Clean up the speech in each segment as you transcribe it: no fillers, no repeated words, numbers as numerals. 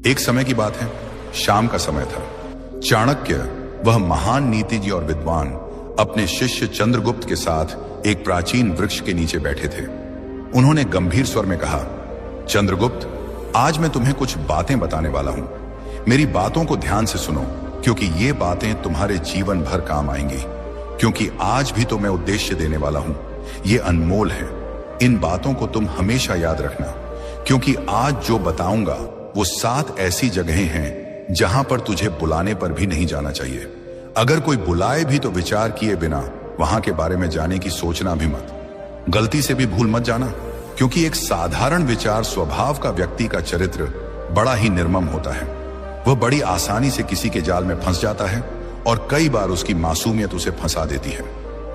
एक समय की बात है, शाम का समय था। चाणक्य, वह महान नीतिज्ञ और विद्वान, अपने शिष्य चंद्रगुप्त के साथ एक प्राचीन वृक्ष के नीचे बैठे थे। उन्होंने गंभीर स्वर में कहा, चंद्रगुप्त, आज मैं तुम्हें कुछ बातें बताने वाला हूं। मेरी बातों को ध्यान से सुनो, क्योंकि ये बातें तुम्हारे जीवन भर काम आएंगी। क्योंकि आज भी तो मैं उद्देश्य देने वाला हूं, ये अनमोल है। इन बातों को तुम हमेशा याद रखना, क्योंकि आज जो बताऊंगा वो 7 ऐसी जगहें हैं जहां पर तुझे बुलाने पर भी नहीं जाना चाहिए। अगर कोई बुलाए भी तो विचार किए बिना वहां के बारे में जाने की सोचना भी मत। गलती से भी भूल मत जाना, क्योंकि एक साधारण विचार स्वभाव का व्यक्ति का चरित्र बड़ा ही निर्मम होता है। वह बड़ी आसानी से किसी के जाल में फंस जाता है और कई बार उसकी मासूमियत उसे फंसा देती है।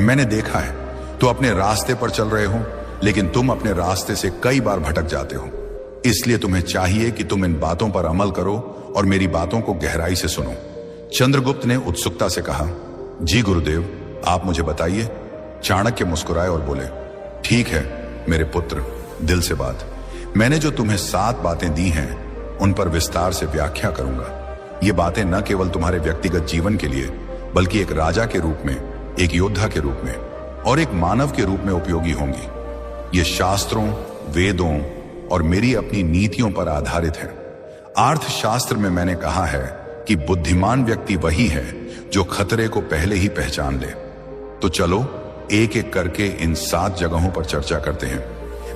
मैंने देखा है, तो अपने रास्ते पर चल रहे हो, लेकिन तुम अपने रास्ते से कई बार भटक जाते हो। इसलिए तुम्हें चाहिए कि तुम इन बातों पर अमल करो और मेरी बातों को गहराई से सुनो। चंद्रगुप्त ने उत्सुकता से कहा, जी गुरुदेव, आप मुझे बताइए। चाणक्य मुस्कुराए और बोले, ठीक है मेरे पुत्र, दिल से बात। मैंने जो तुम्हें 7 बातें दी हैं, उन पर विस्तार से व्याख्या करूंगा। ये बातें न केवल तुम्हारे व्यक्तिगत जीवन के लिए, बल्कि एक राजा के रूप में, एक योद्धा के रूप में और एक मानव के रूप में उपयोगी होंगी। ये शास्त्रों, वेदों और मेरी अपनी नीतियों पर आधारित है। अर्थशास्त्र में मैंने कहा है कि बुद्धिमान व्यक्ति वही है जो खतरे को पहले ही पहचान ले। तो चलो एक एक करके इन 7 जगहों पर चर्चा करते हैं।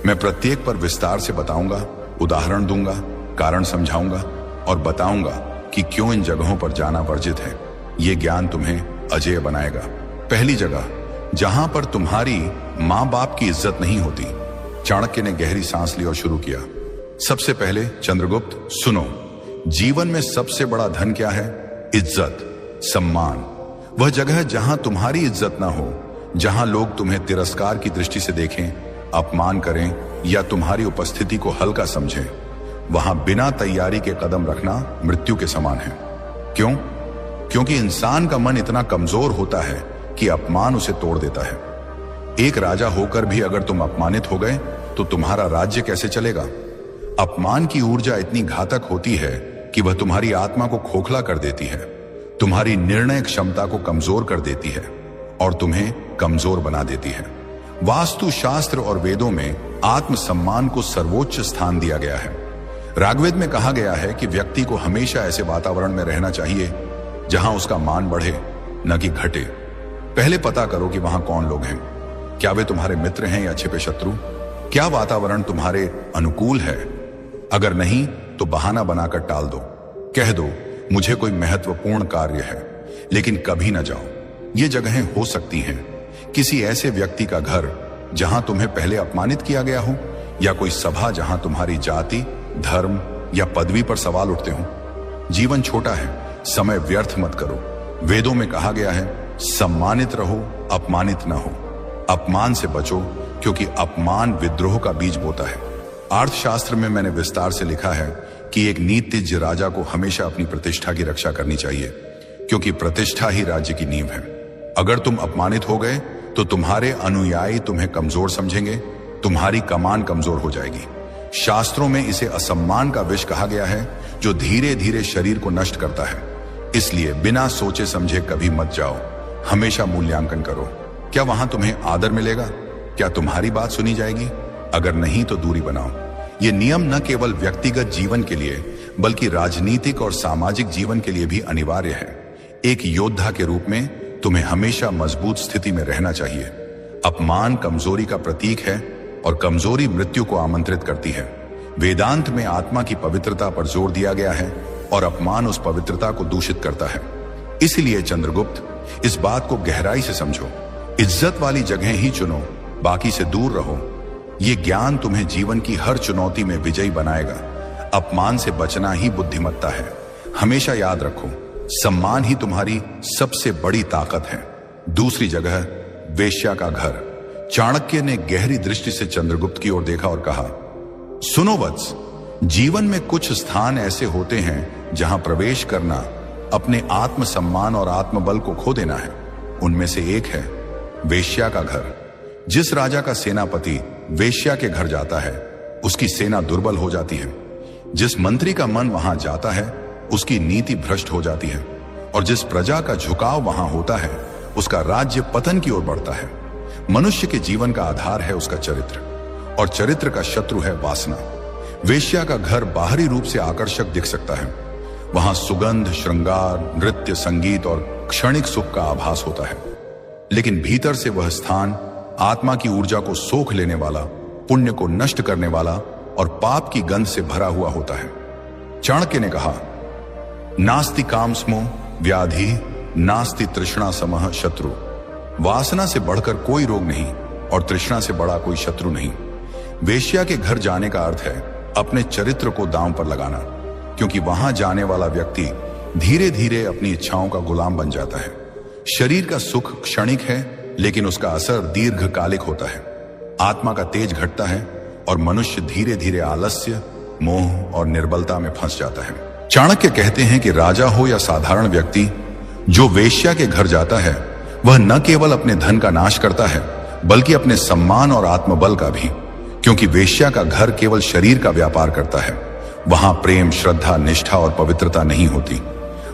मैं प्रत्येक पर विस्तार से बताऊंगा, उदाहरण दूंगा, कारण समझाऊंगा और बताऊंगा कि क्यों इन जगहों पर जाना वर्जित है। यह ज्ञान तुम्हें अजेय बनाएगा। पहली जगह, जहां पर तुम्हारी मां बाप की इज्जत नहीं होती। चाणक्य ने गहरी सांस ली और शुरू किया, सबसे पहले चंद्रगुप्त सुनो, जीवन में सबसे बड़ा धन क्या है? इज्जत, सम्मान। वह जगह जहां तुम्हारी इज्जत ना हो, जहां लोग तुम्हें तिरस्कार की दृष्टि से देखें, अपमान करें या तुम्हारी उपस्थिति को हल्का समझें, वहां बिना तैयारी के कदम रखना मृत्यु के समान है। क्यों? क्योंकि इंसान का मन इतना कमजोर होता है कि अपमान उसे तोड़ देता है। एक राजा होकर भी अगर तुम अपमानित हो गए तो तुम्हारा राज्य कैसे चलेगा? अपमान की ऊर्जा इतनी घातक होती है कि वह तुम्हारी आत्मा को खोखला कर देती है, तुम्हारी निर्णय क्षमता को कमजोर कर देती है और तुम्हें कमजोर बना देती है। वास्तु शास्त्र और वेदों में आत्मसम्मान को सर्वोच्च स्थान दिया गया है। ऋग्वेद में कहा गया है कि व्यक्ति को हमेशा ऐसे वातावरण में रहना चाहिए जहां उसका मान बढ़े, न कि घटे। पहले पता करो कि वहां कौन लोग हैं। क्या वे तुम्हारे मित्र हैं या छिपे शत्रु? क्या वातावरण तुम्हारे अनुकूल है? अगर नहीं तो बहाना बनाकर टाल दो। कह दो, मुझे कोई महत्वपूर्ण कार्य है, लेकिन कभी न जाओ। ये जगहें हो सकती हैं किसी ऐसे व्यक्ति का घर जहां तुम्हें पहले अपमानित किया गया हो, या कोई सभा जहां तुम्हारी जाति, धर्म या पदवी पर सवाल उठते हो। जीवन छोटा है, समय व्यर्थ मत करो। वेदों में कहा गया है, सम्मानित रहो, अपमानित न हो। अपमान से बचो, क्योंकि अपमान विद्रोह का बीज बोता है। अर्थशास्त्र में मैंने विस्तार से लिखा है कि एक नीतिज्ञ राजा को हमेशा अपनी प्रतिष्ठा की रक्षा करनी चाहिए, क्योंकि प्रतिष्ठा ही राज्य की नींव है। अगर तुम अपमानित हो गए तो तुम्हारे अनुयायी तुम्हें कमजोर समझेंगे, तुम्हारी कमान कमजोर हो जाएगी। शास्त्रों में इसे असम्मान का विष कहा गया है, जो धीरे धीरे शरीर को नष्ट करता है। इसलिए बिना सोचे समझे कभी मत जाओ, हमेशा मूल्यांकन करो। क्या वहां तुम्हें आदर मिलेगा? क्या तुम्हारी बात सुनी जाएगी? अगर नहीं तो दूरी बनाओ। ये नियम न केवल व्यक्तिगत जीवन के लिए, बल्कि राजनीतिक और सामाजिक जीवन के लिए भी अनिवार्य है। एक योद्धा के रूप में तुम्हें हमेशा मजबूत स्थिति में रहना चाहिए। अपमान कमजोरी का प्रतीक है और कमजोरी मृत्यु को आमंत्रित करती है। वेदांत में आत्मा की पवित्रता पर जोर दिया गया है और अपमान उस पवित्रता को दूषित करता है। इसलिए चंद्रगुप्त, इस बात को गहराई से समझो। इज्जत वाली जगह ही चुनो, बाकी से दूर रहो। ये ज्ञान तुम्हें जीवन की हर चुनौती में विजयी बनाएगा। अपमान से बचना ही बुद्धिमत्ता है। हमेशा याद रखो, सम्मान ही तुम्हारी सबसे बड़ी ताकत है। दूसरी जगह, वेश्या का घर। चाणक्य ने गहरी दृष्टि से चंद्रगुप्त की ओर देखा और कहा, सुनो वत्स, जीवन में कुछ स्थान ऐसे होते हैं जहां प्रवेश करना अपने आत्मसम्मान और आत्मबल को खो देना है। उनमें से एक है वेश्या का घर। जिस राजा का सेनापति वेश्या के घर जाता है, उसकी सेना दुर्बल हो जाती है। जिस मंत्री का मन वहां जाता है उसकी नीति भ्रष्ट हो जाती है, और जिस प्रजा का झुकाव वहां होता है उसका राज्य पतन की ओर बढ़ता है। मनुष्य के जीवन का आधार है उसका चरित्र, और चरित्र का शत्रु है वासना। वेश्या का घर बाहरी रूप से आकर्षक दिख सकता है, वहां सुगंध, श्रृंगार, नृत्य, संगीत और क्षणिक सुख का आभास होता है, लेकिन भीतर से वह स्थान आत्मा की ऊर्जा को सोख लेने वाला, पुण्य को नष्ट करने वाला और पाप की गंध से भरा हुआ होता है। चाणक्य ने कहा, नास्ति कामस्मो व्याधि नास्ति तृष्णा समः शत्रु। वासना से बढ़कर कोई रोग नहीं और तृष्णा से बड़ा कोई शत्रु नहीं। वेश्या के घर जाने का अर्थ है अपने चरित्र को दांव पर लगाना, क्योंकि वहां जाने वाला व्यक्ति धीरे धीरे अपनी इच्छाओं का गुलाम बन जाता है। शरीर का सुख क्षणिक है, लेकिन उसका असर दीर्घकालिक होता है। आत्मा का तेज घटता है और मनुष्य धीरे धीरे आलस्य, मोह और निर्बलता में फंस जाता है। चाणक्य कहते हैं कि राजा हो या साधारण व्यक्ति, जो वेश्या के घर जाता है वह न केवल अपने धन का नाश करता है बल्कि अपने सम्मान और आत्मबल का भी, क्योंकि वेश्या का घर केवल शरीर का व्यापार करता है। वहां प्रेम, श्रद्धा, निष्ठा और पवित्रता नहीं होती।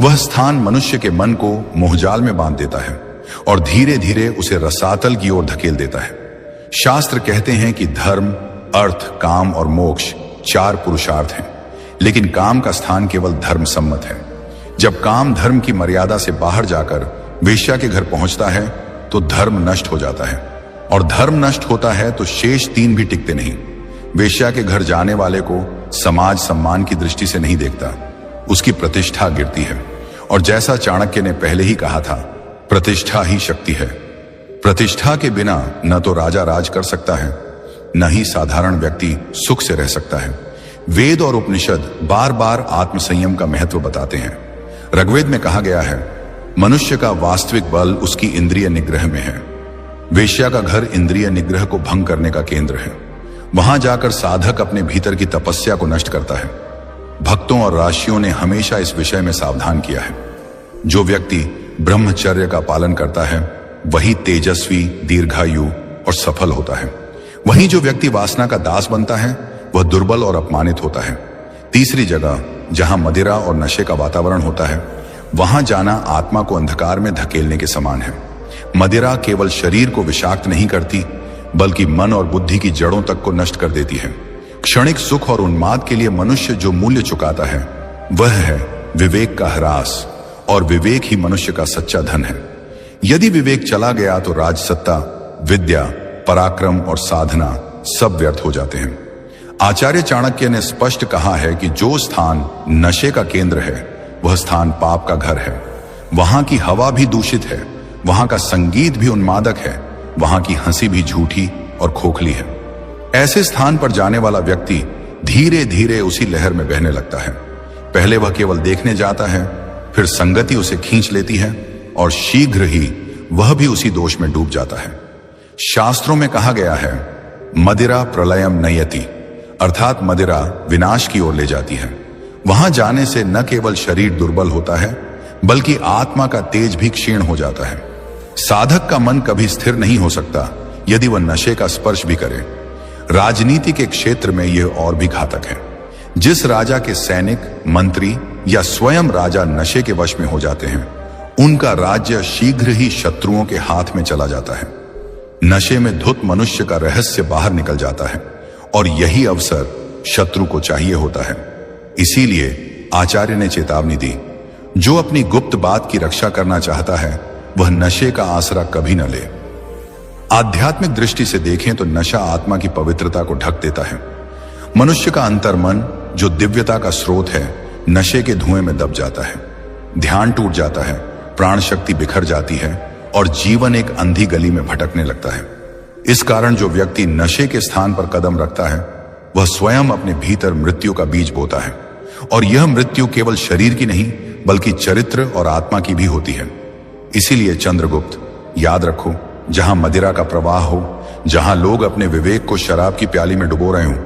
वह स्थान मनुष्य के मन को मोहजाल में बांध देता है और धीरे धीरे उसे रसातल की ओर धकेल देता है। शास्त्र कहते हैं कि धर्म, अर्थ, काम और मोक्ष 4 पुरुषार्थ हैं, लेकिन काम का स्थान केवल धर्म सम्मत है। जब काम धर्म की मर्यादा से बाहर जाकर वेश्या के घर पहुंचता है तो धर्म नष्ट हो जाता है, और धर्म नष्ट होता है तो शेष 3 भी टिकते नहीं। वेश्या के घर जाने वाले को समाज सम्मान की दृष्टि से नहीं देखता, उसकी प्रतिष्ठा गिरती है। और जैसा चाणक्य ने पहले ही कहा था, प्रतिष्ठा ही शक्ति है। प्रतिष्ठा के बिना न तो राजा राज कर सकता है, न ही साधारण व्यक्ति सुख से रह सकता है। वेद और उपनिषद बार बार आत्मसंयम का महत्व बताते हैं। ऋग्वेद में कहा गया है, मनुष्य का वास्तविक बल उसकी इंद्रिय निग्रह में है। वेश्या का घर इंद्रिय निग्रह को भंग करने का केंद्र है। वहां जाकर साधक अपने भीतर की तपस्या को नष्ट करता है। भक्तों और ऋषियों ने हमेशा इस विषय में सावधान किया है। जो व्यक्ति ब्रह्मचर्य का पालन करता है वही तेजस्वी, दीर्घायु और सफल होता है। वहीं जो व्यक्ति वासना का दास बनता है वह दुर्बल और अपमानित होता है। तीसरी जगह जहां मदिरा और नशे का वातावरण होता है वहां जाना आत्मा को अंधकार में धकेलने के समान है। मदिरा केवल शरीर को विषाक्त नहीं करती बल्कि मन और बुद्धि की जड़ों तक को नष्ट कर देती है। क्षणिक सुख और उन्माद के लिए मनुष्य जो मूल्य चुकाता है वह है विवेक का ह्रास, और विवेक ही मनुष्य का सच्चा धन है। यदि विवेक चला गया तो राजसत्ता, विद्या, पराक्रम और साधना सब व्यर्थ हो जाते हैं। आचार्य चाणक्य ने स्पष्ट कहा है कि जो स्थान नशे का केंद्र है वह स्थान पाप का घर है। वहां की हवा भी दूषित है, वहां का संगीत भी उन्मादक है, वहां की हंसी भी झूठी और खोखली है। ऐसे स्थान पर जाने वाला व्यक्ति धीरे धीरे उसी लहर में बहने लगता है। पहले वह केवल देखने जाता है, फिर संगति उसे खींच लेती है और शीघ्र ही वह भी उसी दोष में डूब जाता है। शास्त्रों में कहा गया है, मदिरा प्रलयम नयति, अर्थात मदिरा विनाश की ओर ले जाती है। वहां जाने से न केवल शरीर दुर्बल होता है बल्कि आत्मा का तेज भी क्षीण हो जाता है। साधक का मन कभी स्थिर नहीं हो सकता यदि वह नशे का स्पर्श भी करे। राजनीति के क्षेत्र में यह और भी घातक है। जिस राजा के सैनिक, मंत्री या स्वयं राजा नशे के वश में हो जाते हैं उनका राज्य शीघ्र ही शत्रुओं के हाथ में चला जाता है। नशे में धुत मनुष्य का रहस्य बाहर निकल जाता है और यही अवसर शत्रु को चाहिए होता है। इसीलिए आचार्य ने चेतावनी दी, जो अपनी गुप्त बात की रक्षा करना चाहता है वह नशे का आसरा कभी न ले। आध्यात्मिक दृष्टि से देखें तो नशा आत्मा की पवित्रता को ढक देता है। मनुष्य का अंतर्मन जो दिव्यता का स्रोत है नशे के धुएं में दब जाता है। ध्यान टूट जाता है, प्राण शक्ति बिखर जाती है और जीवन एक अंधी गली में भटकने लगता है। इस कारण जो व्यक्ति नशे के स्थान पर कदम रखता है वह स्वयं अपने भीतर मृत्यु का बीज बोता है, और यह मृत्यु केवल शरीर की नहीं बल्कि चरित्र और आत्मा की भी होती है। इसीलिए चंद्रगुप्त, याद रखो, जहां मदिरा का प्रवाह हो, जहां लोग अपने विवेक को शराब की प्याली में डुबो रहे हों,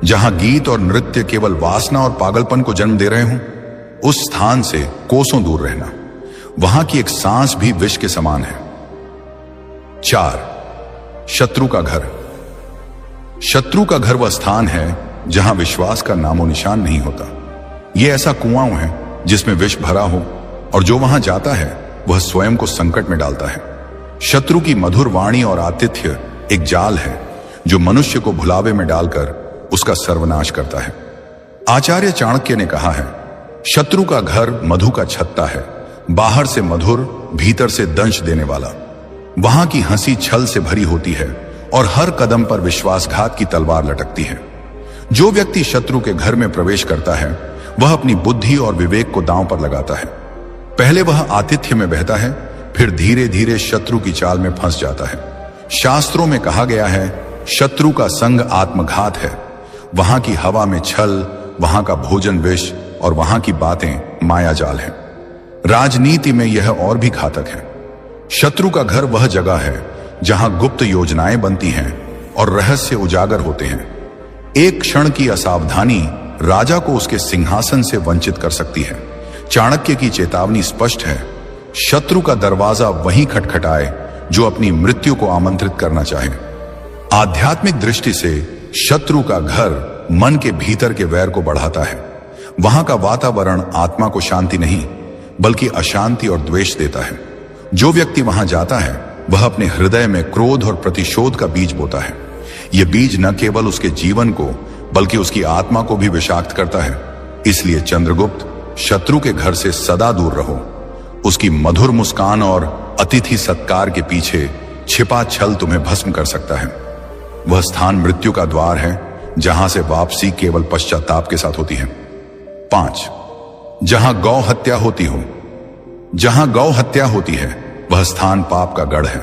जहां गीत और नृत्य केवल वासना और पागलपन को जन्म दे रहे हों, उस स्थान से कोसों दूर रहना। वहां की एक सांस भी विष के समान है। 4. शत्रु का घर। शत्रु का घर वह स्थान है जहां विश्वास का नामो निशान नहीं होता। यह ऐसा कुआं है जिसमें विष भरा हो, और जो वहां जाता है वह स्वयं को संकट में डालता है। शत्रु की मधुर वाणी और आतिथ्य एक जाल है जो मनुष्य को भुलावे में डालकर उसका सर्वनाश करता है। आचार्य चाणक्य ने कहा है, शत्रु का घर मधु का छत्ता है, बाहर से मधुर, भीतर से दंश देने वाला। वहां की हंसी छल से भरी होती है और हर कदम पर विश्वासघात की तलवार लटकती है। जो व्यक्ति शत्रु के घर में प्रवेश करता है वह अपनी बुद्धि और विवेक को दांव पर लगाता है। पहले वह आतिथ्य में बहता है, फिर धीरे धीरे शत्रु की चाल में फंस जाता है। शास्त्रों में कहा गया है, शत्रु का संग आत्मघात है। वहां की हवा में छल, वहां का भोजन विष और वहां की बातें माया जाल है। राजनीति में यह और भी घातक है। शत्रु का घर वह जगह है जहां गुप्त योजनाएं बनती हैं और रहस्य उजागर होते हैं। एक क्षण की असावधानी राजा को उसके सिंहासन से वंचित कर सकती है। चाणक्य की चेतावनी स्पष्ट है, शत्रु का दरवाजा वहीं खटखटाए जो अपनी मृत्यु को आमंत्रित करना चाहे। आध्यात्मिक दृष्टि से शत्रु का घर मन के भीतर के वैर को बढ़ाता है। वहां का वातावरण आत्मा को शांति नहीं बल्कि अशांति और द्वेष देता है। जो व्यक्ति वहां जाता है वह अपने हृदय में क्रोध और प्रतिशोध का बीज बोता है। यह बीज न केवल उसके जीवन को बल्कि उसकी आत्मा को भी विषाक्त करता है। इसलिए चंद्रगुप्त, शत्रु के घर से सदा दूर रहो। उसकी मधुर मुस्कान और अतिथि सत्कार के पीछे छिपा छल तुम्हें भस्म कर सकता है। वह स्थान मृत्यु का द्वार है जहां से वापसी केवल पश्चाताप के साथ होती है। 5. जहां गौ हत्या होती हो। जहां गौ हत्या होती है वह स्थान पाप का गढ़ है।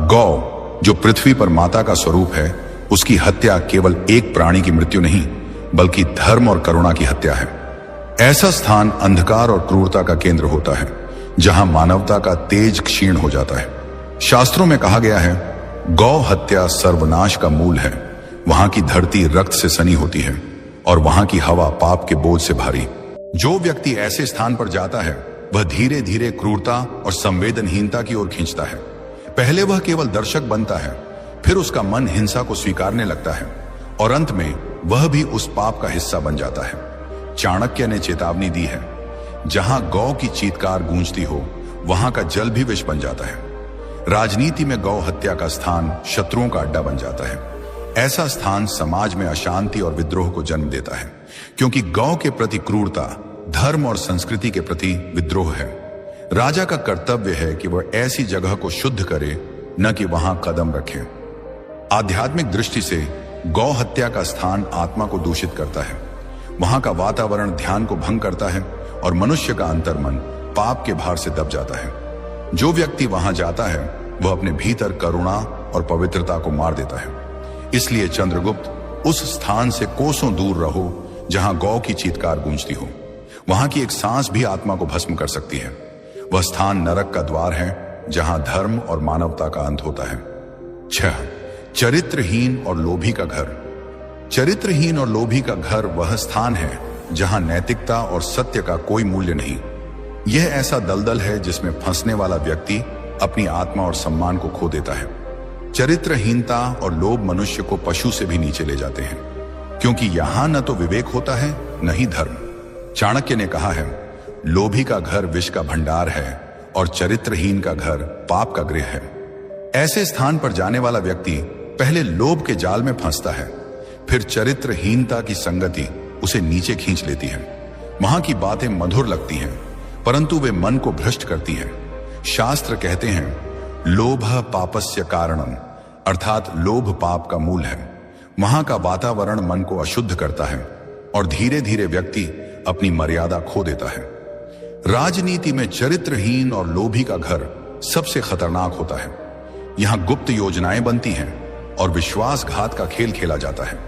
गौ जो पृथ्वी पर माता का स्वरूप है, उसकी हत्या केवल एक प्राणी की मृत्यु नहीं बल्कि धर्म और करुणा की हत्या है। ऐसा स्थान अंधकार और क्रूरता का केंद्र होता है जहां मानवता का तेज क्षीण हो जाता है। शास्त्रों में कहा गया है, गौ हत्या सर्वनाश का मूल है। वहां की धरती रक्त से सनी होती है और वहां की हवा पाप के बोझ से भारी। जो व्यक्ति ऐसे स्थान पर जाता है वह धीरे धीरे क्रूरता और संवेदनहीनता की ओर खींचता है। पहले वह केवल दर्शक बनता है, फिर उसका मन हिंसा को स्वीकारने लगता है और अंत में वह भी उस पाप का हिस्सा बन जाता है। चाणक्य ने चेतावनी दी है, जहां गौ की चीत्कार गूंजती हो वहां का जल भी विष बन जाता है। राजनीति में गौ हत्या का स्थान शत्रुओं का अड्डा बन जाता है। ऐसा स्थान समाज में अशांति और विद्रोह को जन्म देता है, क्योंकि गौ के प्रति क्रूरता धर्म और संस्कृति के प्रति विद्रोह है। राजा का कर्तव्य है कि वह ऐसी जगह को शुद्ध करे, न कि वहां कदम रखे। आध्यात्मिक दृष्टि से गौ हत्या का स्थान आत्मा को दूषित करता है। वहां का वातावरण ध्यान को भंग करता है और मनुष्य का अंतर्मन पाप के भार से दब जाता है। जो व्यक्ति वहां जाता है वह अपने भीतर करुणा और पवित्रता को मार देता है। इसलिए चंद्रगुप्त, उस स्थान से कोसों दूर रहो जहां गौ की चीत्कार गूंजती हो। वहां की एक सांस भी आत्मा को भस्म कर सकती है। वह स्थान नरक का द्वार है जहां धर्म और मानवता का अंत होता है। 6. चरित्रहीन और लोभी का घर। चरित्रहीन और लोभी का घर वह स्थान है जहां नैतिकता और सत्य का कोई मूल्य नहीं। यह ऐसा दलदल है जिसमें फंसने वाला व्यक्ति अपनी आत्मा और सम्मान को खो देता है। चरित्रहीनता और लोभ मनुष्य को पशु से भी नीचे ले जाते हैं, क्योंकि यहां न तो विवेक होता है न ही धर्म। चाणक्य ने कहा है, लोभी का घर विष का भंडार है और चरित्रहीन का घर पाप का गृह है। ऐसे स्थान पर जाने वाला व्यक्ति पहले लोभ के जाल में फंसता है, फिर चरित्रहीनता की संगति उसे नीचे खींच लेती है। वहां की बातें मधुर लगती हैं, परंतु वे मन को भ्रष्ट करती हैं। शास्त्र कहते हैं, लोभ पापस्य कारणम, अर्थात लोभ पाप का मूल है। वहां का वातावरण मन को अशुद्ध करता है और धीरे धीरे व्यक्ति अपनी मर्यादा खो देता है। राजनीति में चरित्रहीन और लोभी का घर सबसे खतरनाक होता है। यहां गुप्त योजनाएं बनती हैं और विश्वासघात का खेल खेला जाता है।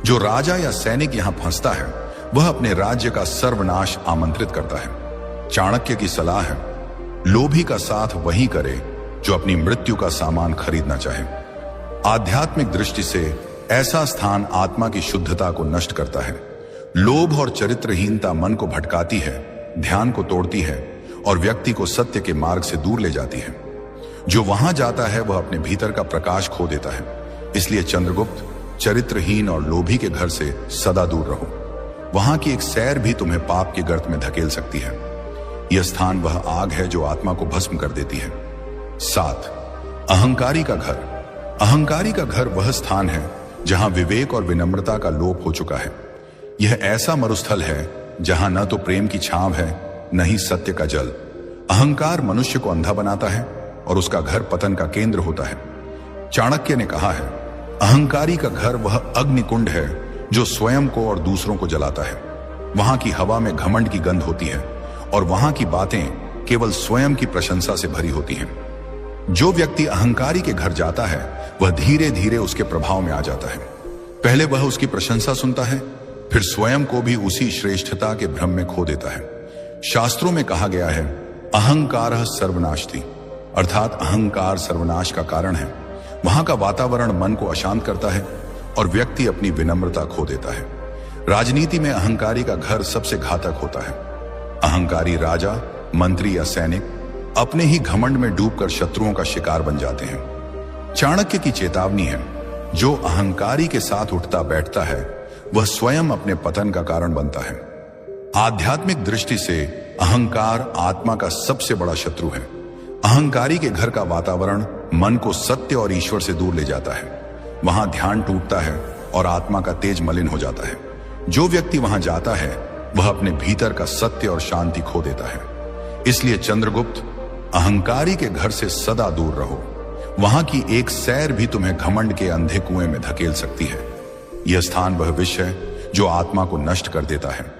जो राजा या सैनिक यहां फंसता है वह अपने राज्य का सर्वनाश आमंत्रित करता है। चाणक्य की सलाह है, लोभी का साथ वही करे जो अपनी मृत्यु का सामान खरीदना चाहे। आध्यात्मिक दृष्टि से ऐसा स्थान आत्मा की शुद्धता को नष्ट करता है। लोभ और चरित्रहीनता मन को भटकाती है, ध्यान को तोड़ती है और व्यक्ति को सत्य के मार्ग से दूर ले जाती है। जो वहां जाता है वह अपने भीतर का प्रकाश खो देता है। इसलिए चंद्रगुप्त, चरित्रहीन और लोभी के घर से सदा दूर रहो। वहां की एक सैर भी तुम्हें पाप के गर्त में धकेल सकती है। यह स्थान वह आग है जो आत्मा को भस्म कर देती है। 7. अहंकारी का घर। अहंकारी का घर वह स्थान है जहां विवेक और विनम्रता का लोप हो चुका है। यह ऐसा मरुस्थल है जहां न तो प्रेम की छांव है, न ही सत्य का जल। अहंकार मनुष्य को अंधा बनाता है और उसका घर पतन का केंद्र होता है। चाणक्य ने कहा है, अहंकारी का घर वह अग्निकुंड है जो स्वयं को और दूसरों को जलाता है। वहां की हवा में घमंड की गंध होती है और वहां की बातें केवल स्वयं की प्रशंसा से भरी होती हैं। जो व्यक्ति अहंकारी के घर जाता है वह धीरे धीरे उसके प्रभाव में आ जाता है। पहले वह उसकी प्रशंसा सुनता है, फिर स्वयं को भी उसी श्रेष्ठता के भ्रम में खो देता है। शास्त्रों में कहा गया है, अहंकारः सर्वनाशति, अर्थात अहंकार सर्वनाश का कारण है। वहां का वातावरण मन को अशांत करता है और व्यक्ति अपनी विनम्रता खो देता है। राजनीति में अहंकारी का घर सबसे घातक होता है। अहंकारी राजा, मंत्री या सैनिक अपने ही घमंड में डूबकर शत्रुओं का शिकार बन जाते हैं। चाणक्य की चेतावनी है, जो अहंकारी के साथ उठता बैठता है वह स्वयं अपने पतन का कारण बनता है। आध्यात्मिक दृष्टि से अहंकार आत्मा का सबसे बड़ा शत्रु है। अहंकारी के घर का वातावरण मन को सत्य और ईश्वर से दूर ले जाता है। वहां ध्यान टूटता है और आत्मा का तेज मलिन हो जाता है। जो व्यक्ति वहां जाता है वह अपने भीतर का सत्य और शांति खो देता है। इसलिए चंद्रगुप्त, अहंकारी के घर से सदा दूर रहो। वहां की एक सैर भी तुम्हें घमंड के अंधे कुएं में धकेल सकती है। यह स्थान वह विष है जो आत्मा को नष्ट कर देता है।